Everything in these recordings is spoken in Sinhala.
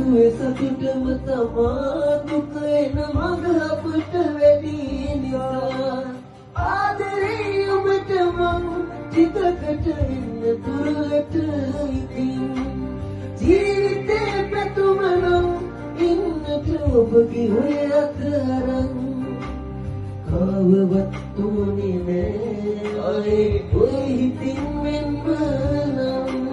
හිතුවේ සතුටම තමා දුක එන මඟ අපට වැඩි නිසා ආදරේ ඔබට මං චිතකට ඉන්න දුරට ඉතින් ජීවිතේ පැතුම නම් ඉන්නට ඔබගේ ඔය අතරන් කවවත් තුනේ නෑ ආයේ ඔය හිතින් මෙන්ම නම්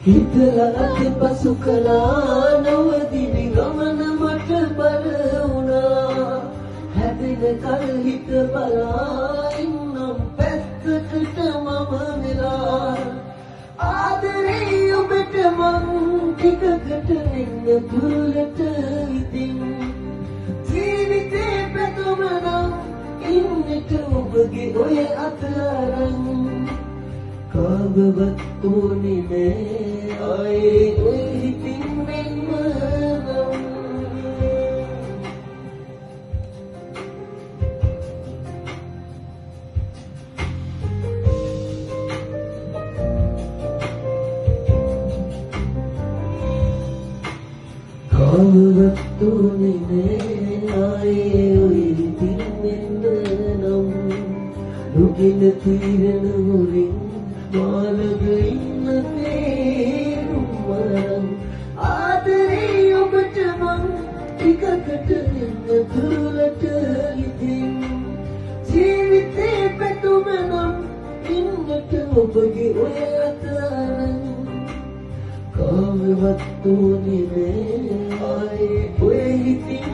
හිතලා අතපසු කළා නවදිවි ගමන මට බල වුණා හැදෙන කල් හිත බලා ඉන්නම් පැත්තකට මම වෙලා ආදරේ ඔබට මං ටිකකට එන්න දුරට ඉතින් ජීවිතේ පැතුම නම් ඉන්නට ඔබගේ ඔය අතරන් කවවත් තුනේ නෑ ආයේ ඔය හිතින් මෙන්ම නම් කවවත් තුනේ නෑ ආයේ ඔය හිතින් මෙන්ම නම් දුකින තීරණ මුලින් මාළග ඉන්න තේරුම් ආදරේ ඔබට මං ටිකකට එන්න දුරට ඉතින් ජීවිතේ පැතුම නම් ඉන්නට ඔබගේ ඔය අතරන් කවවත් තුනේ නෑ ආයේ ඔය හිතින්